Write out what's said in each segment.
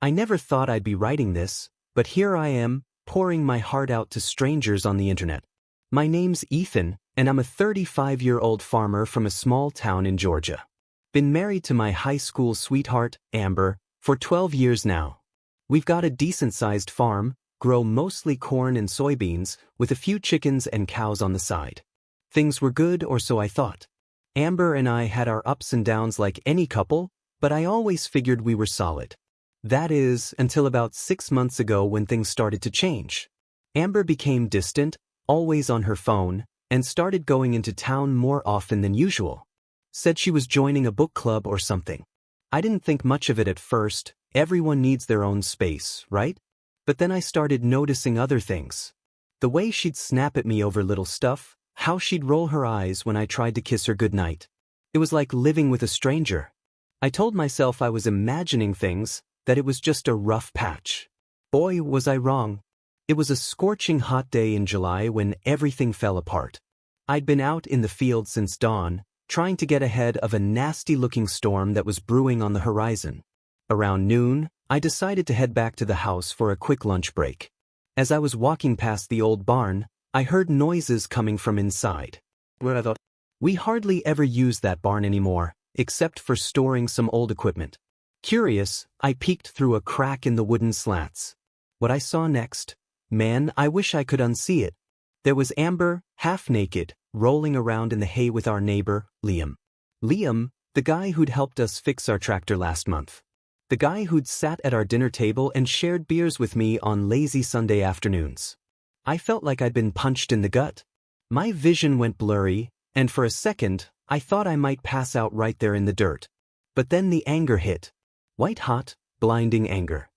I never thought I'd be writing this, but here I am, pouring my heart out to strangers on the internet. My name's Ethan, and I'm a 35-year-old farmer from a small town in Georgia. Been married to my high school sweetheart, Amber, for 12 years now. We've got a decent-sized farm, grow mostly corn and soybeans, with a few chickens and cows on the side. Things were good, or so I thought. Amber and I had our ups and downs like any couple, but I always figured we were solid. That is, until about 6 months ago when things started to change. Amber became distant, always on her phone, and started going into town more often than usual. Said she was joining a book club or something. I didn't think much of it at first. Everyone needs their own space, right? But then I started noticing other things. The way she'd snap at me over little stuff, how she'd roll her eyes when I tried to kiss her goodnight. It was like living with a stranger. I told myself I was imagining things, that it was just a rough patch. Boy, was I wrong. It was a scorching hot day in July when everything fell apart. I'd been out in the field since dawn, trying to get ahead of a nasty-looking storm that was brewing on the horizon. Around noon, I decided to head back to the house for a quick lunch break. As I was walking past the old barn, I heard noises coming from inside. We hardly ever use that barn anymore, except for storing some old equipment. Curious, I peeked through a crack in the wooden slats. What I saw next, man, I wish I could unsee it. There was Amber, half naked, rolling around in the hay with our neighbor, Liam. Liam, the guy who'd helped us fix our tractor last month. The guy who'd sat at our dinner table and shared beers with me on lazy Sunday afternoons. I felt like I'd been punched in the gut. My vision went blurry, and for a second, I thought I might pass out right there in the dirt. But then the anger hit. White-hot, blinding anger.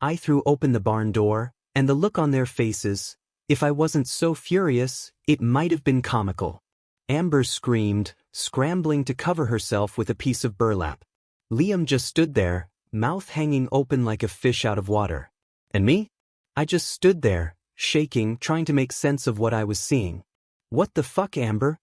I threw open the barn door, and the look on their faces, if I wasn't so furious, it might have been comical. Amber screamed, scrambling to cover herself with a piece of burlap. Liam just stood there, mouth hanging open like a fish out of water. And me? I just stood there, shaking, trying to make sense of what I was seeing. "What the fuck, Amber?"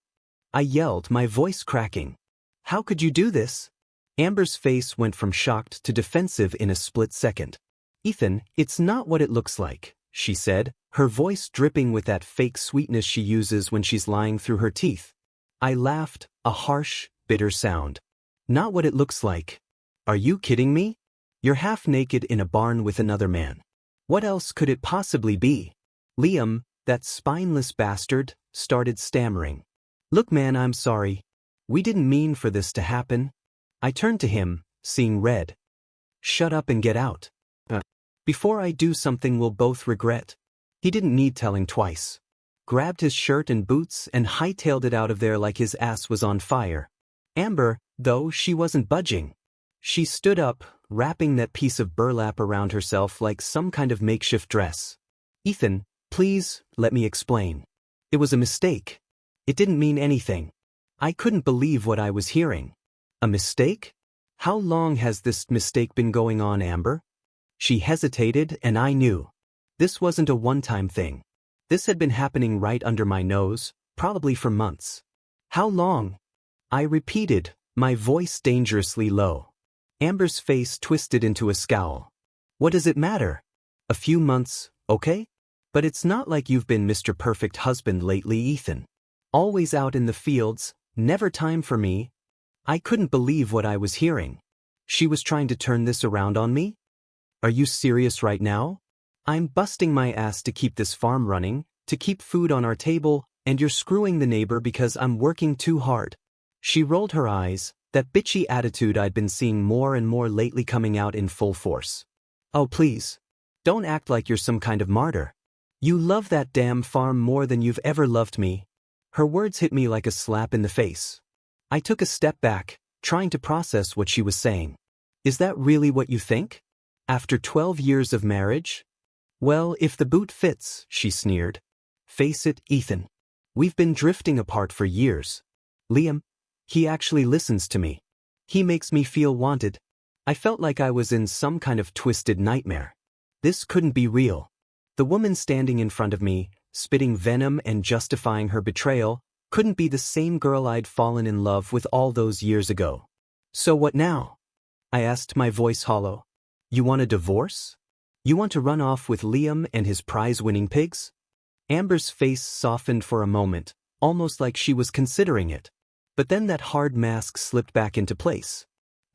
I yelled, my voice cracking. "How could you do this?" Amber's face went from shocked to defensive in a split second. "Ethan, it's not what it looks like," she said, her voice dripping with that fake sweetness she uses when she's lying through her teeth. I laughed, a harsh, bitter sound. "Not what it looks like. Are you kidding me? You're half naked in a barn with another man. What else could it possibly be?" Liam, that spineless bastard, started stammering. "Look, man, I'm sorry. We didn't mean for this to happen." I turned to him, seeing red. "Shut up and get out. Before I do something we'll both regret." He didn't need telling twice. Grabbed his shirt and boots and hightailed it out of there like his ass was on fire. Amber, though, she wasn't budging. She stood up, wrapping that piece of burlap around herself like some kind of makeshift dress. "Ethan, please, let me explain. It was a mistake. It didn't mean anything." I couldn't believe what I was hearing. A mistake? How long has this mistake been going on, Amber? She hesitated, and I knew. This wasn't a one-time thing. This had been happening right under my nose, probably for months. "How long?" I repeated, my voice dangerously low. Amber's face twisted into a scowl. "What does it matter? A few months, okay? But it's not like you've been Mr. Perfect husband lately, Ethan. Always out in the fields, never time for me." I couldn't believe what I was hearing. She was trying to turn this around on me? "Are you serious right now? I'm busting my ass to keep this farm running, to keep food on our table, and you're screwing the neighbor because I'm working too hard." She rolled her eyes, that bitchy attitude I'd been seeing more and more lately coming out in full force. "Oh, please. Don't act like you're some kind of martyr. You love that damn farm more than you've ever loved me." Her words hit me like a slap in the face. I took a step back, trying to process what she was saying. "Is that really what you think? After 12 years of marriage?" "Well, if the boot fits," she sneered. "Face it, Ethan. We've been drifting apart for years. Liam, he actually listens to me. He makes me feel wanted." I felt like I was in some kind of twisted nightmare. This couldn't be real. The woman standing in front of me, spitting venom and justifying her betrayal, couldn't be the same girl I'd fallen in love with all those years ago. "So what now?" I asked, my voice hollow. You want a divorce? You want to run off with Liam and his prize-winning pigs? Amber's face softened for a moment, almost like she was considering it. But then that hard mask slipped back into place.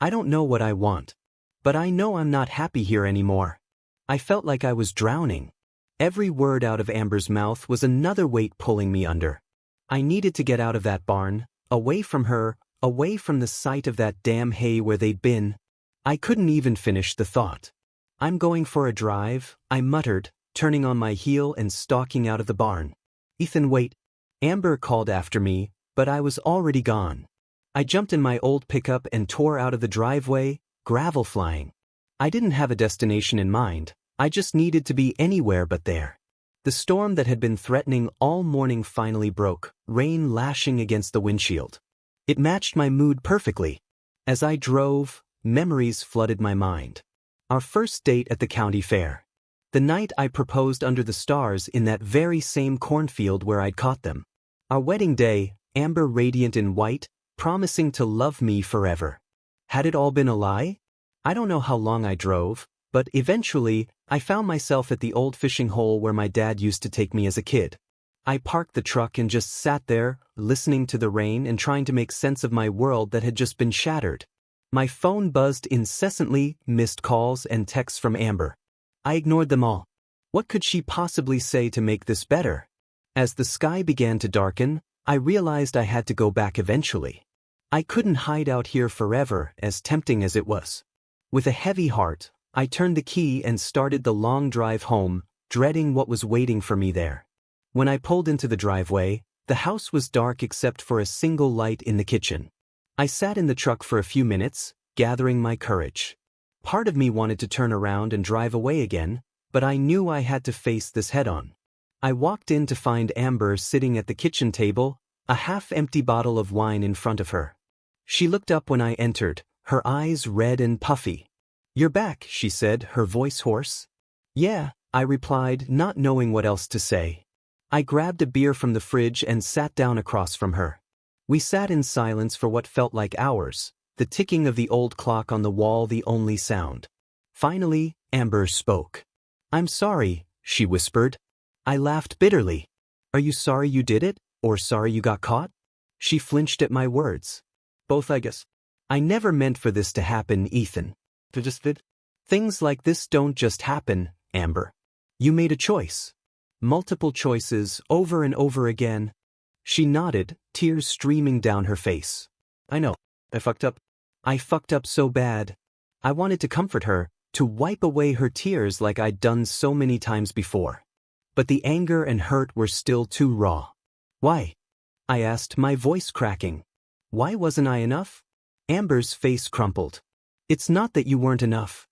I don't know what I want. But I know I'm not happy here anymore. I felt like I was drowning. Every word out of Amber's mouth was another weight pulling me under. I needed to get out of that barn, away from her, away from the sight of that damn hay where they'd been. I couldn't even finish the thought. I'm going for a drive, I muttered, turning on my heel and stalking out of the barn. Ethan, wait. Amber called after me, but I was already gone. I jumped in my old pickup and tore out of the driveway, gravel flying. I didn't have a destination in mind, I just needed to be anywhere but there. The storm that had been threatening all morning finally broke, rain lashing against the windshield. It matched my mood perfectly. As I drove, memories flooded my mind. Our first date at the county fair. The night I proposed under the stars in that very same cornfield where I'd caught them. Our wedding day, Amber radiant in white, promising to love me forever. Had it all been a lie? I don't know how long I drove, but eventually, I found myself at the old fishing hole where my dad used to take me as a kid. I parked the truck and just sat there, listening to the rain and trying to make sense of my world that had just been shattered. My phone buzzed incessantly, missed calls and texts from Amber. I ignored them all. What could she possibly say to make this better? As the sky began to darken, I realized I had to go back eventually. I couldn't hide out here forever, as tempting as it was. With a heavy heart, I turned the key and started the long drive home, dreading what was waiting for me there. When I pulled into the driveway, the house was dark except for a single light in the kitchen. I sat in the truck for a few minutes, gathering my courage. Part of me wanted to turn around and drive away again, but I knew I had to face this head-on. I walked in to find Amber sitting at the kitchen table, a half-empty bottle of wine in front of her. She looked up when I entered, her eyes red and puffy. "You're back," she said, her voice hoarse. "Yeah," I replied, not knowing what else to say. I grabbed a beer from the fridge and sat down across from her. We sat in silence for what felt like hours, the ticking of the old clock on the wall the only sound. Finally, Amber spoke. "I'm sorry," she whispered. I laughed bitterly. "Are you sorry you did it, or sorry you got caught?" She flinched at my words. "Both, I guess." "I never meant for this to happen, Ethan." Things like this don't just happen, Amber. You made a choice. Multiple choices, over and over again. She nodded, tears streaming down her face. "I know. I fucked up. I fucked up so bad." I wanted to comfort her, to wipe away her tears like I'd done so many times before. But the anger and hurt were still too raw. "Why?" I asked, my voice cracking. "Why wasn't I enough?" Amber's face crumpled. "It's not that you weren't enough.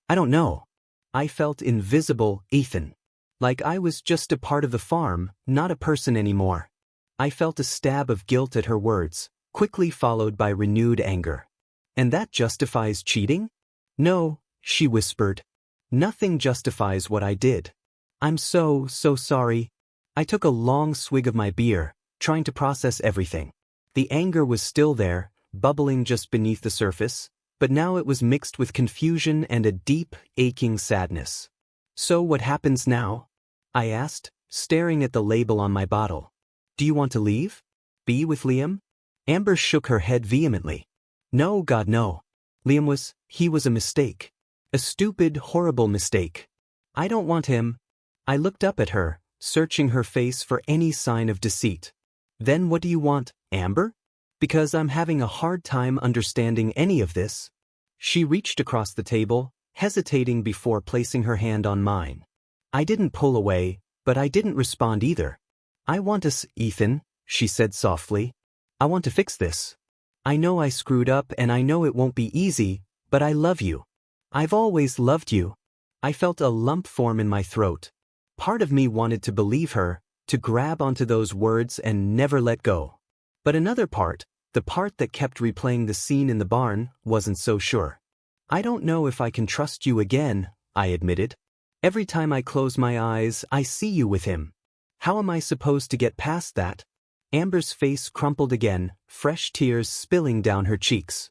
I don't know." I felt invisible, Ethan. Like I was just a part of the farm, not a person anymore. I felt a stab of guilt at her words, quickly followed by renewed anger. "And that justifies cheating?" "No," she whispered. "Nothing justifies what I did. I'm so sorry." I took a long swig of my beer, trying to process everything. The anger was still there, bubbling just beneath the surface, but now it was mixed with confusion and a deep, aching sadness. "So what happens now?" I asked, staring at the label on my bottle. "Do you want to leave? Be with Liam?" Amber shook her head vehemently. "No, God, no. He was a mistake. A stupid, horrible mistake. I don't want him." I looked up at her, searching her face for any sign of deceit. "Then what do you want, Amber? Because I'm having a hard time understanding any of this." She reached across the table, hesitating before placing her hand on mine. I didn't pull away, but I didn't respond either. "I want us, Ethan," she said softly. "I want to fix this. I know I screwed up and I know it won't be easy, but I love you. I've always loved you." I felt a lump form in my throat. Part of me wanted to believe her, to grab onto those words and never let go. But another part, the part that kept replaying the scene in the barn, wasn't so sure. "I don't know if I can trust you again," I admitted. "Every time I close my eyes, I see you with him. How am I supposed to get past that?" Amber's face crumpled again, fresh tears spilling down her cheeks.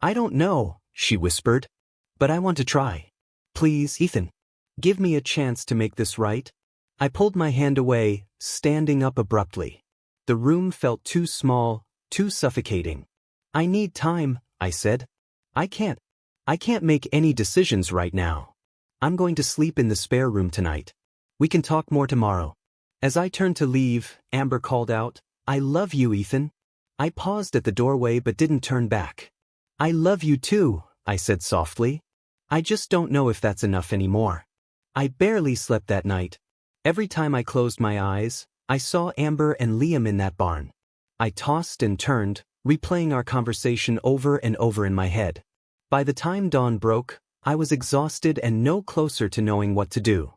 "I don't know," she whispered. but I want to try. Please, Ethan. Give me a chance to make this right. I pulled my hand away, standing up abruptly. The room felt too small, too suffocating. I need time, I said. I can't make any decisions right now. I'm going to sleep in the spare room tonight. We can talk more tomorrow. As I turned to leave, Amber called out, I love you, Ethan. I paused at the doorway but didn't turn back. I love you too, I said softly. I just don't know if that's enough anymore. I barely slept that night. Every time I closed my eyes, I saw Amber and Liam in that barn. I tossed and turned, replaying our conversation over and over in my head. By the time dawn broke, I was exhausted and no closer to knowing what to do.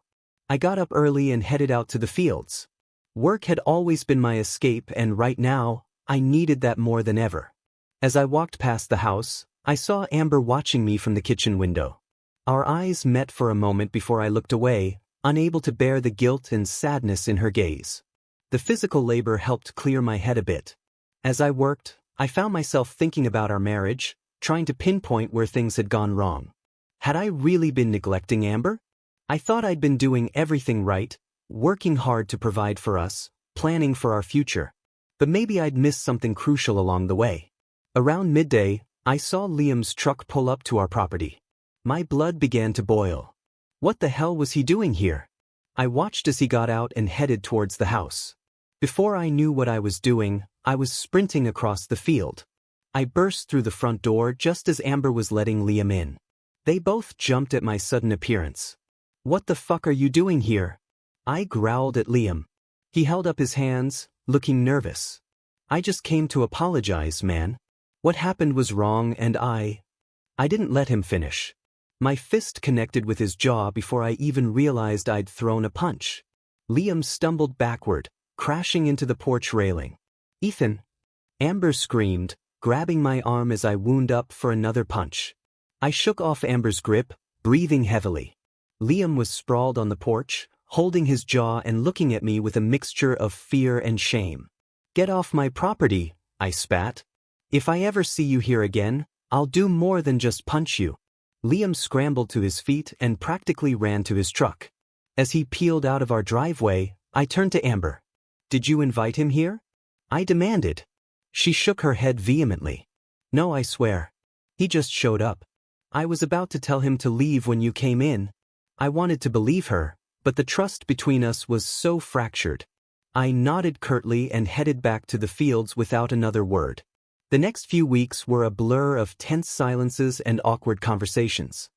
I got up early and headed out to the fields. Work had always been my escape, and right now, I needed that more than ever. As I walked past the house, I saw Amber watching me from the kitchen window. Our eyes met for a moment before I looked away, unable to bear the guilt and sadness in her gaze. The physical labor helped clear my head a bit. As I worked, I found myself thinking about our marriage, trying to pinpoint where things had gone wrong. Had I really been neglecting Amber? I thought I'd been doing everything right, working hard to provide for us, planning for our future. But maybe I'd missed something crucial along the way. Around midday, I saw Liam's truck pull up to our property. My blood began to boil. What the hell was he doing here? I watched as he got out and headed towards the house. Before I knew what I was doing, I was sprinting across the field. I burst through the front door just as Amber was letting Liam in. They both jumped at my sudden appearance. What the fuck are you doing here? I growled at Liam. He held up his hands, looking nervous. I just came to apologize, man. What happened was wrong and I didn't let him finish. My fist connected with his jaw before I even realized I'd thrown a punch. Liam stumbled backward, crashing into the porch railing. Ethan! Amber screamed, grabbing my arm as I wound up for another punch. I shook off Amber's grip, breathing heavily. Liam was sprawled on the porch, holding his jaw and looking at me with a mixture of fear and shame. Get off my property, I spat. If I ever see you here again, I'll do more than just punch you. Liam scrambled to his feet and practically ran to his truck. As he peeled out of our driveway, I turned to Amber. Did you invite him here? I demanded. She shook her head vehemently. No, I swear. He just showed up. I was about to tell him to leave when you came in. I wanted to believe her, but the trust between us was so fractured. I nodded curtly and headed back to the fields without another word. The next few weeks were a blur of tense silences and awkward conversations.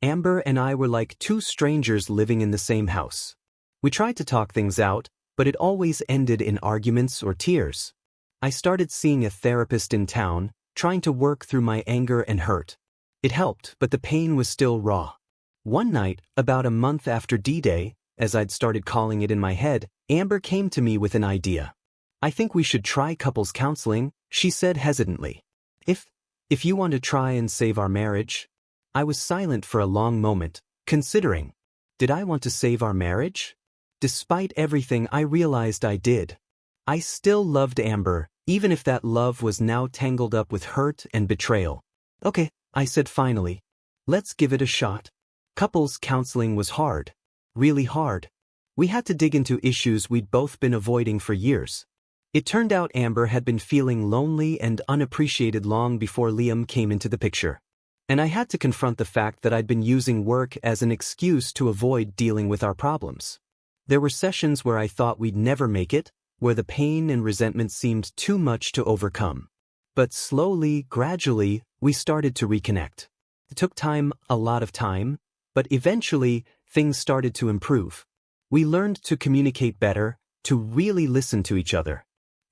Amber and I were like two strangers living in the same house. We tried to talk things out, but it always ended in arguments or tears. I started seeing a therapist in town, trying to work through my anger and hurt. It helped, but the pain was still raw. One night, about a month after D-Day, as I'd started calling it in my head, Amber came to me with an idea. I think we should try couples counseling, she said hesitantly. If you want to try and save our marriage? I was silent for a long moment, considering. Did I want to save our marriage? Despite everything, I realized I did. I still loved Amber, even if that love was now tangled up with hurt and betrayal. Okay, I said finally. Let's give it a shot. Couples counseling was hard. Really hard. We had to dig into issues we'd both been avoiding for years. It turned out Amber had been feeling lonely and unappreciated long before Liam came into the picture. And I had to confront the fact that I'd been using work as an excuse to avoid dealing with our problems. There were sessions where I thought we'd never make it, where the pain and resentment seemed too much to overcome. But slowly, gradually, we started to reconnect. It took time, a lot of time, but eventually, things started to improve. We learned to communicate better, to really listen to each other.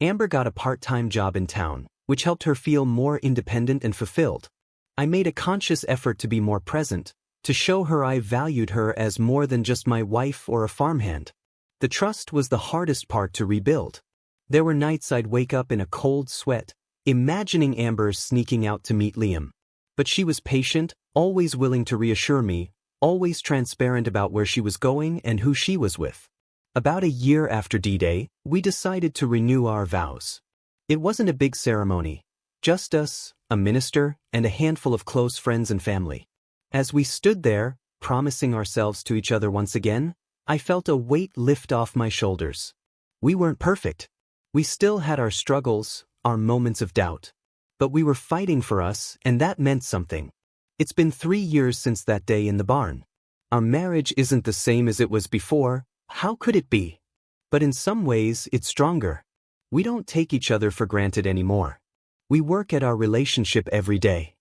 Amber got a part-time job in town, which helped her feel more independent and fulfilled. I made a conscious effort to be more present, to show her I valued her as more than just my wife or a farmhand. The trust was the hardest part to rebuild. There were nights I'd wake up in a cold sweat, imagining Amber sneaking out to meet Liam. But she was patient, always willing to reassure me, always transparent about where she was going and who she was with. About a year after D-Day, we decided to renew our vows. It wasn't a big ceremony, just us, a minister, and a handful of close friends and family. As we stood there, promising ourselves to each other once again, I felt a weight lift off my shoulders. We weren't perfect. We still had our struggles, our moments of doubt. But we were fighting for us, and that meant something. It's been 3 years since that day in the barn. Our marriage isn't the same as it was before. How could it be? But in some ways, it's stronger. We don't take each other for granted anymore. We work at our relationship every day.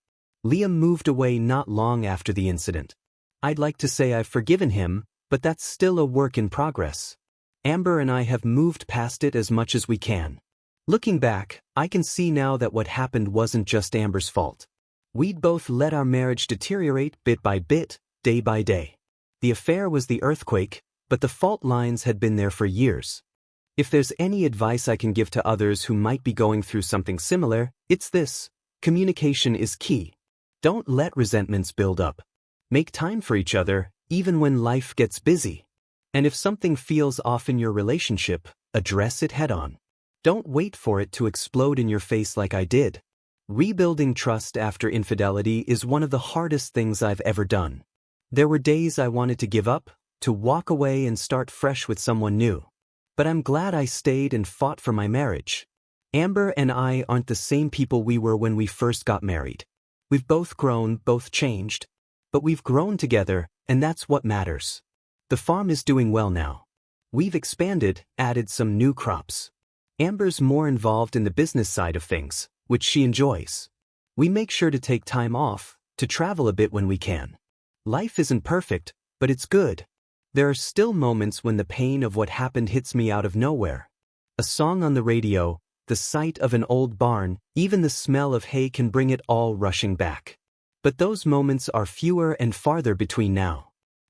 Liam moved away not long after the incident. I'd like to say I've forgiven him, but that's still a work in progress. Amber and I have moved past it as much as we can. Looking back, I can see now that what happened wasn't just Amber's fault. We'd both let our marriage deteriorate bit by bit, day by day. The affair was the earthquake, but the fault lines had been there for years. If there's any advice I can give to others who might be going through something similar, it's this: communication is key. Don't let resentments build up. Make time for each other, even when life gets busy. And if something feels off in your relationship, address it head-on. Don't wait for it to explode in your face like I did. Rebuilding trust after infidelity is one of the hardest things I've ever done. There were days I wanted to give up, to walk away and start fresh with someone new. But I'm glad I stayed and fought for my marriage. Amber and I aren't the same people we were when we first got married. We've both grown, both changed. But we've grown together, and that's what matters. The farm is doing well now. We've expanded, added some new crops. Amber's more involved in the business side of things, which she enjoys. We make sure to take time off, to travel a bit when we can. Life isn't perfect, but it's good. There are still moments when the pain of what happened hits me out of nowhere. A song on the radio, the sight of an old barn, even the smell of hay can bring it all rushing back. But those moments are fewer and farther between now.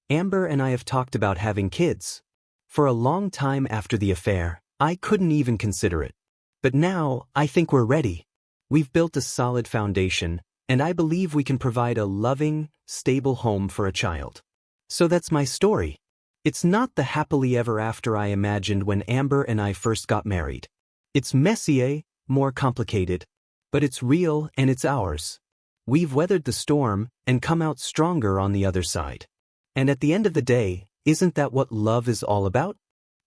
Amber and I have talked about having kids. For a long time after the affair, I couldn't even consider it. But now, I think we're ready. We've built a solid foundation, and I believe we can provide a loving, stable home for a child. So that's my story. It's not the happily ever after I imagined when Amber and I first got married. It's messier, more complicated, but it's real and it's ours. We've weathered the storm and come out stronger on the other side. And at the end of the day, isn't that what love is all about?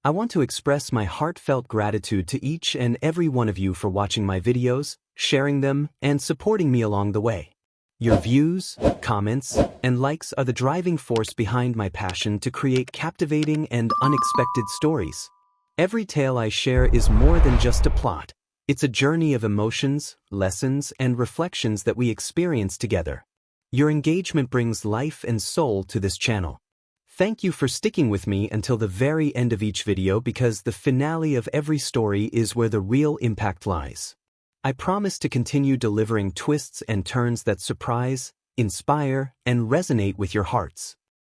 I want to express my heartfelt gratitude to each and every one of you for watching my videos, sharing them, and supporting me along the way. Your views, comments, and likes are the driving force behind my passion to create captivating and unexpected stories. Every tale I share is more than just a plot. It's a journey of emotions, lessons, and reflections that we experience together. Your engagement brings life and soul to this channel. Thank you for sticking with me until the very end of each video, because the finale of every story is where the real impact lies. I promise to continue delivering twists and turns that surprise, inspire, and resonate with your hearts.